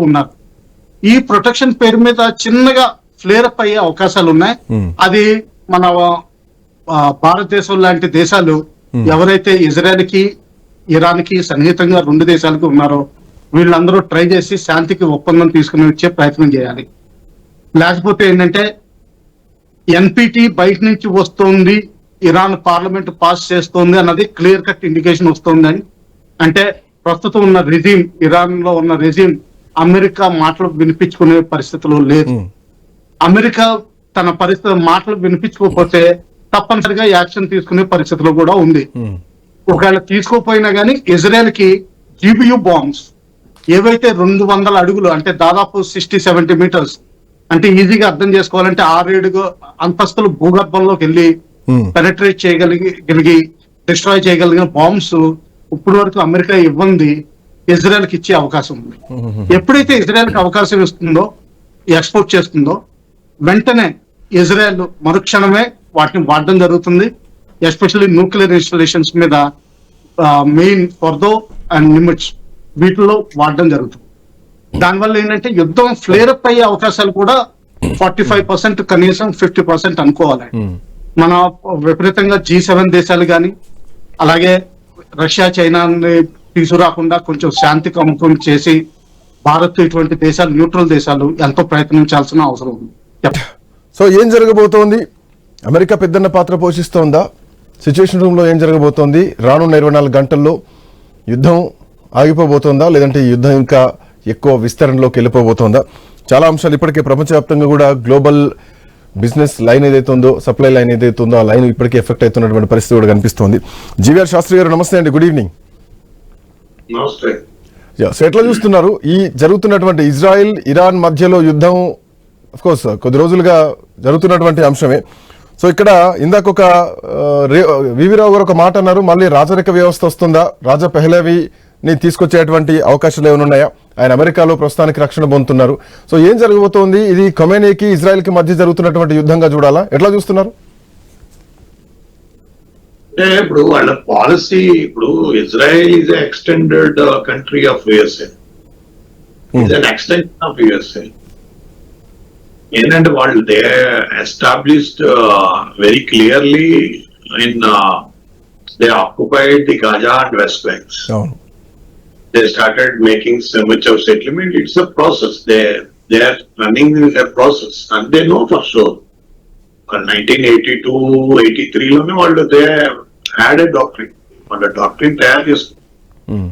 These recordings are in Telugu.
ఉన్నారు. ఈ ప్రొటెక్షన్ పేరు మీద చిన్నగా ఫ్లేర్ అప్ అయ్యే అవకాశాలు ఉన్నాయి. అది మన భారతదేశం లాంటి దేశాలు ఎవరైతే ఇజ్రాయెల్ కి ఇరాన్ కి సన్నిహితంగా రెండు దేశాలకు ఉన్నారో వీళ్ళందరూ ట్రై చేసి శాంతికి ఒప్పందం తీసుకుని వచ్చే ప్రయత్నం చేయాలి. లేకపోతే ఏంటంటే ఎన్పిటి బయట నుంచి వస్తుంది, ఇరాన్ పార్లమెంట్ పాస్ చేస్తోంది అన్నది క్లియర్ కట్ ఇండికేషన్ వస్తుందని. అంటే ప్రస్తుతం ఉన్న రెజీమ్, ఇరాన్ లో ఉన్న రెజీమ్ అమెరికా మాటలు వినిపించుకునే పరిస్థితిలో లేదు. అమెరికా తన మాటలు వినిపించుకోకపోతే తప్పనిసరిగా యాక్షన్ తీసుకునే పరిస్థితిలో కూడా ఉంది. ఒకవేళ తీసుకోపోయినా గానీ ఇజ్రాయెల్ కి జీబియు బాంబ్స్ ఏవైతే 200 అడుగులు అంటే దాదాపు 60-70 మీటర్స్ అంటే ఈజీగా అర్థం చేసుకోవాలంటే 6-7 అంతస్తులు భూగర్భంలోకి వెళ్ళి పెనట్రేట్ చేయగలిగి డిస్ట్రాయ్ చేయగలిగిన బాంబ్స్ ఇప్పటి వరకు అమెరికా ఇవ్వంది ఇజ్రాయెల్ కి ఇచ్చే అవకాశం ఉంది. ఎప్పుడైతే ఇజ్రాయెల్ కి అవకాశం ఇస్తుందో, ఎక్స్పోర్ట్ చేస్తుందో, వెంటనే ఇజ్రాయెల్ మరుక్షణమే వాటిని వాడడం జరుగుతుంది. ఎస్పెషల్లీ న్యూక్లియర్ ఇన్స్టాలేషన్స్ మీద మెయిన్ ఫర్దో అండ్ నిమిట్స్ వీటిలో వాడడం జరుగుతుంది. దానివల్ల ఏంటంటే యుద్ధం ఫ్లేరప్ అయ్యే అవకాశాలు కూడా 45% కనీసం 50% అనుకోవాలి. మన విపరీతంగా G7 దేశాలు కానీ అలాగే రష్యా చైనాని తీసుకురాకుండా కొంచెం శాంతి కముఖం చేసి భారత్ ఇటువంటి దేశాలు, న్యూట్రల్ దేశాలు ఎంతో ప్రయత్నించాల్సిన అవసరం ఉంది. సో ఏం జరగబోతోంది? అమెరికా పెద్దన్న పాత్ర పోషిస్తోందా? సిచ్యువేషన్ రూమ్ లో ఏం జరగబోతోంది? రానున్న 24 గంటల్లో యుద్ధం ఆగిపోబోతోందా, లేదంటే ఈ యుద్ధం ఇంకా ఎక్కువ విస్తరణలోకి వెళ్ళిపోబోతోందా? చాలా అంశాలు ఇప్పటికే ప్రపంచవ్యాప్తంగా కూడా గ్లోబల్ బిజినెస్ లైన్ ఏదైతే ఉందో, సప్లై లైన్ ఏదైతే ఉందో ఆ లైన్ ఇప్పటికే ఎఫెక్ట్ అవుతున్నటువంటి పరిస్థితి కూడా కనిపిస్తోంది. జీవీఆర్ శాస్త్రి గారు నమస్తే అండి, గుడ్ ఈవినింగ్. సో ఎట్లా చూస్తున్నారు ఈ జరుగుతున్నటువంటి ఇజ్రాయెల్ ఇరాన్ మధ్యలో యుద్ధం? అఫ్ కోర్స్ కొద్ది రోజులుగా జరుగుతున్నటువంటి అంశమే. సో ఇక్కడ ఇందాక ఒక వివిరావు గారు ఒక మాట అన్నారు, మళ్ళీ రాజరిక వ్యవస్థ వస్తుందా, రాజా పెహ్లవీని తీసుకొచ్చేటువంటి అవకాశాలు ఏమైనా ఉన్నాయా? ఆయన అమెరికాలో ప్రస్తుతానికి రక్షణ పొందుతున్నారు. సో ఏం జరగబోతోంది? ఇది ఖొమేనీకి ఇజ్రాయెల్ కి మధ్య జరుగుతున్నటువంటి యుద్ధంగా చూడాలా? ఎట్లా చూస్తున్నారు? అంటే ఇప్పుడు వాళ్ళ పాలసీ, ఇప్పుడు Israel is extended country of USA, is an extension of USA. ఏంటంటే వాళ్ళు they established very clearly in they occupied the Gaza and west banks. They started making so much of settlement. It's a process. They are running a process, and they know for sure. In 1982-83 లోనే వాళ్ళు they had a doctrine. వాళ్ళ డాక్ట్రిన్ తయారు చేసుకున్నారు.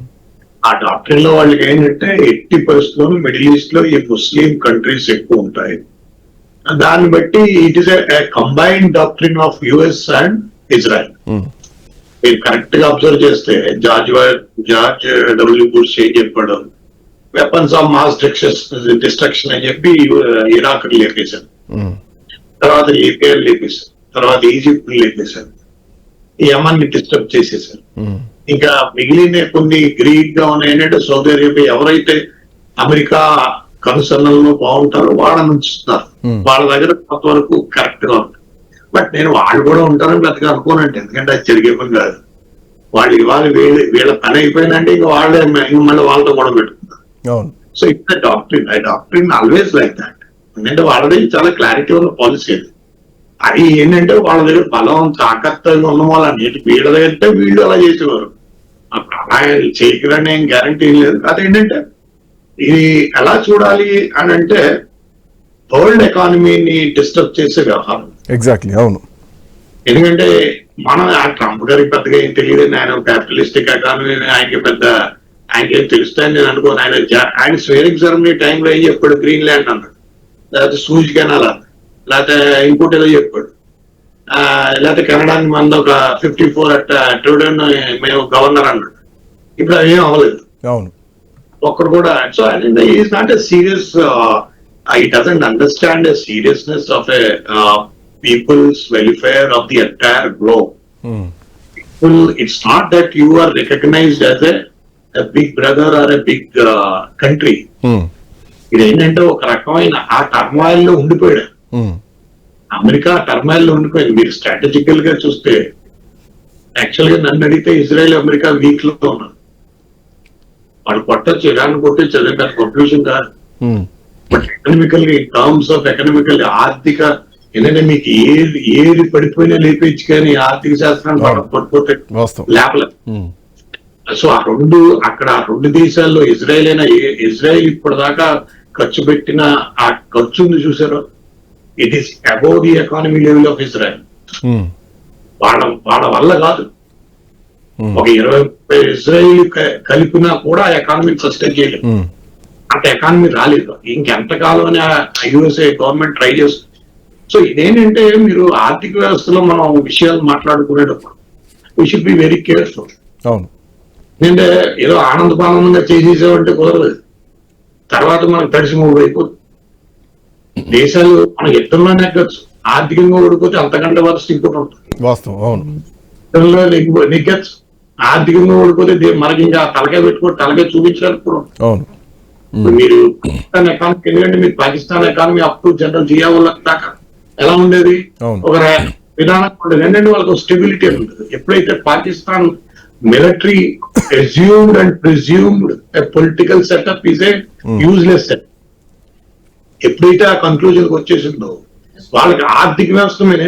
ఆ డాక్ట్రిన్ లో వాళ్ళకి ఏంటంటే 80% లోను మిడిల్ ఈస్ట్ లో ఈ ముస్లిం కంట్రీస్ ఎక్కువ ఉంటాయి. దాన్ని బట్టి it is a combined doctrine of US and Israel. మీరు కరెక్ట్ గా అబ్జర్వ్ చేస్తే జార్జ్ డబ్ల్యూ బుష్ ఏం చెప్పాడు, వెపన్స్ ఆఫ్ మాస్ డిస్ట్రక్షన్ అని చెప్పి ఇరాక్ లేపేశారు, తర్వాత లిబియా లేపేశారు, తర్వాత ఈజిప్ట్ లేపేశారు, యమన్ ని డిస్టర్బ్ చేసేసారు. ఇంకా మిగిలిన కొన్ని గ్రీక్ గా ఉన్నాయంటే సౌదీ అరేబియా ఎవరైతే అమెరికా కనుసన్నల్లో బాగుంటారో వాళ్ళని ఉంచుతున్నారు. వాళ్ళ దగ్గర కొంతవరకు కరెక్ట్ గా ఉంటుంది. బట్ నేను వాళ్ళు కూడా ఉంటారని పెద్దగా అనుకోనండి, ఎందుకంటే అది జరిగే పని కాదు. వాళ్ళు ఇవాళ వీళ్ళ పని అయిపోయిందంటే ఇంకా వాళ్ళే మళ్ళీ వాళ్ళతో కూడా పెట్టుకుంటారు. So it's doctrine, I doctrine always like that. ఎందుకంటే వాళ్ళది చాలా క్లారిటీ ఉన్న పాలసీ అది. అది ఏంటంటే వాళ్ళ దగ్గర బలం తాకత్తుగా ఉన్న వాళ్ళని వీళ్ళ దగ్గర వీళ్ళు అలా చేసేవారు. అలా చేయగలని ఏం గ్యారంటీ లేదు. అదేంటంటే ఇది ఎలా చూడాలి అని అంటే వరల్డ్ ఎకానమీని డిస్టర్బ్ చేసే వ్యవహారం. ఎగ్జాక్ట్లీ, అవును. ఎందుకంటే మనం ఆ ట్రంప్ గారికి పెద్దగా ఏం తెలియదు, ఆయన క్యాపిటలిస్టిక్ ఎకానమీ, ఆయనకేం తెలుస్తాయని నేను అనుకోను. ఆయన స్వేరింగ్ సెరమనీ టైంలో ఏం చెప్పాడు, గ్రీన్ ల్యాండ్ అన్నాడు, లేకపోతే సూజ్ కెనాల్ అన్నాడు, లేకపోతే ఇంకోటి ఏదో చెప్పాడు, లేకపోతే కెనడాని మనది ఒక 54 ట్రూడన్ మేము గవర్నర్ అన్నాడు. ఇప్పుడు అవి ఏం అవ్వలేదు, ఒక్కడు కూడా. So is not a serious, he doesn't understand the seriousness of a people's welfare of the entire globe. People, it's not that you are recognized as a big brother or a big country. ఇది ఏంటంటే ఒక రకమైన ఆ టర్మాయిల్ లో ఉండిపోయాడు అమెరికా. టర్మాయిల్ లో ఉండిపోయింది. మీరు స్ట్రాటజికల్ గా చూస్తే యాక్చువల్ గా నన్ను అడిగితే ఇజ్రాయెల్ అమెరికా వీక్ లో ఉన్నారు. వాళ్ళు కొట్టచ్చు, ఇరాన్ కొట్టచ్చు, అదే పెద్ద కన్ఫ్యూజన్ కాదు. Um, but economically, in terms of economically, ఆర్థిక ఏంటంటే మీకు ఏది పడిపోయినా లేపేచ్చు, కానీ ఆర్థిక శాస్త్రాన్ని పడిపోతే వాస్తవం. లేపలేదు. ఉమ్, సో ఆ రెండు దేశాల్లో ఇజ్రాయెల్ ఇప్పటిదాకా ఖర్చు పెట్టిన ఆ ఖర్చు ఉంది చూసారో, it is above the economy level of Israel. Um, వాళ్ళ వల్ల కాదు. ఒక 20 ఇజ్రాయెల్ కలిపినా కూడా ఆ ఎకానమీ సస్టైన్ చేయలేదు. ఉమ్, అంత ఎకానమీ రాలేదు. ఇంకెంతకాలం అని యుఎస్ఏ గవర్నమెంట్ ట్రై చేస్తుంది. సో ఇదేంటంటే మీరు ఆర్థిక వ్యవస్థలో మనం విషయాలు మాట్లాడుకునేటప్పుడు we should be very careful. అవును. ఎందుకంటే ఏదో ఆనందంగా చేసేసామంటే కుదరదు. తర్వాత మనకు తడిసి మూవ్ అయిపోతుంది. దేశాలు మనం యుద్ధంలో నెగ్గచ్చు, ఆర్థికంగా ఓడిపోతే అంతకంటే పరిస్థితి ఇంకోటి ఉంటుంది. వాస్తవం. అవును. యుద్ధంలో నెగ్గచ్చు, ఆర్థికంగా ఓడిపోతే మనకి ఇంకా తలకాయ చూపించడానికి కూడా ఉంటుంది. అవును. ఇప్పుడు మీరు పాకిస్తాన్ ఎకానమీ, ఎందుకంటే మీరు Pakistan economy up to general Zia దాకా ఎలా ఉండేది, అవును. ఒక విధానం ఉండేది. ఏంటంటే వాళ్ళకి స్టెబిలిటీ ఉంటుంది. ఎప్పుడైతే Pakistan military assumed and presumed a political setup is a useless setup. ఎప్పుడైతే ఆ కన్క్లూజన్ వచ్చేసిందో వాళ్ళకి ఆర్థిక వ్యవస్థ మీద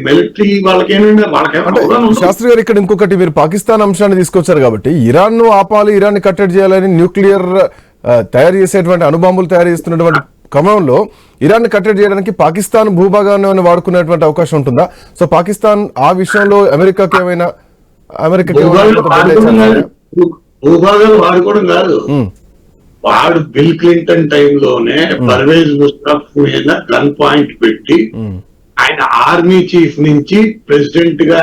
మిలిటరీ వాళ్ళకి ఏంటంటే అంటే శాస్త్రి గారు, ఇక్కడ ఇంకొకటి మీరు పాకిస్తాన్ అంశాన్ని తీసుకొచ్చారు కాబట్టి ఇరాన్ ను ఆపాలి, ఇరాన్ ని కట్టడి చేయాలని న్యూక్లియర్ తయారు చేసేటువంటి అణుబాంబులు తయారు చేస్తున్నటువంటి క్రమంలో ఇరాన్ ని కట్టడి చేయడానికి పాకిస్తాన్ భూభాగాన్ని వాడుకునేటువంటి అవకాశం ఉంటుందా? సో పాకిస్తాన్ ఆ విషయంలో అమెరికాకి ఏమైనా భూభాగాలు వాడుకోవడం కాదు. వాడు బిల్ క్లింటన్ టైంలోనే పర్వేజ్ ముషరఫ్ మీద గన్ పాయింట్ పెట్టి ఆయన ఆర్మీ చీఫ్ నుంచి ప్రెసిడెంట్ గా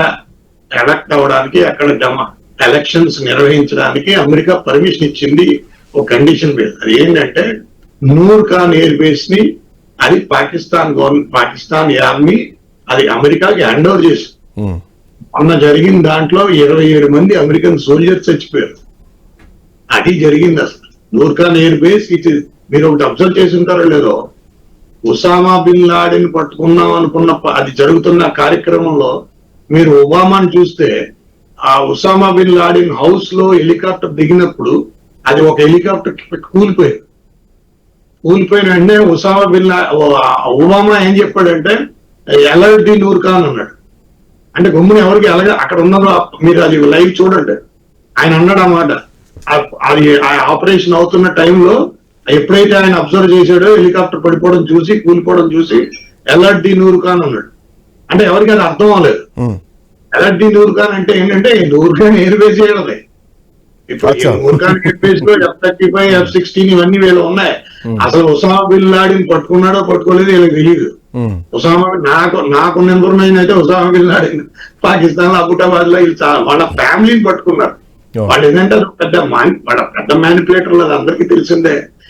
ఎలక్ట్ అవ్వడానికి, అక్కడ ఎలక్షన్స్ నిర్వహించడానికి అమెరికా పర్మిషన్ ఇచ్చింది ఒక కండిషన్ మీద. అది ఏంటంటే నూర్ ఖాన్ ఎయిర్ బేస్ ని అది పాకిస్తాన్ గవర్నమెంట్, పాకిస్తాన్ ఆర్మీ అది అమెరికాకి హ్యాండ్ ఓవర్ చేసింది. మొన్న జరిగిన దాంట్లో 27 మంది అమెరికన్ సోల్జర్స్ చచ్చిపోయారు. అది జరిగింది అసలు. నూర్ ఖాన్ ఎయిర్ బేస్ ఇది మీరు ఒకటి అబ్జర్వ్ చేసి ఉంటారో లేదో, ఉసామా బిన్ లాడెన్ పట్టుకున్నాం అనుకున్న అది జరుగుతున్న కార్యక్రమంలో మీరు ఒబామాని చూస్తే ఆ ఉసామా బిన్ లాడెన్ హౌస్ లో హెలికాప్టర్ దిగినప్పుడు అది ఒక హెలికాప్టర్ కూలిపోయింది. కూలిపోయిన వెంటనే ఒబామా ఏం చెప్పాడంటే అలర్ట్ ది నూర్ ఖాన్ అన్నాడు. అంటే గమ్మున ఎవరికి అలాగే అక్కడ ఉన్నారో మీరు అది లైవ్ చూడండి. ఆయన అన్నాడు అన్నమాట, అది ఆపరేషన్ అవుతున్న టైంలో ఎప్పుడైతే ఆయన అబ్జర్వ్ చేశాడో హెలికాప్టర్ పడిపోవడం చూసి, కూలిపోవడం చూసి అలర్ట్ ది నూర్ ఖాన్ అన్నాడు. అంటే ఎవరికి అది అర్థం అవ్వలేదు. అలర్ట్ ది నూర్ ఖాన్ అంటే ఏంటంటే నూర్ ఖాన్ ఎయిర్ బేస్ చేయడమే. ఇప్పుడు నూర్ ఖాన్ ఎయిర్ బేస్ లో F-35, F-16 ఇవన్నీ వీళ్ళు ఉన్నాయి. అసలు ఉసామా బిన్ లాడెన్ పట్టుకున్నాడో పట్టుకోలేదు వీళ్ళకి తెలియదు. ఉసామా నాకున్న ఇన్ఫర్మేషన్ అయితే ఉసామా బిన్ లాడెన్ పాకిస్తాన్ లో అబుటాబాద్ లో వాళ్ళ ఫ్యామిలీని పట్టుకున్నారు. వాళ్ళు ఏంటంటే వాళ్ళ పెద్ద మ్యానిపులేటర్లు, అది అందరికీ తెలిసిందే.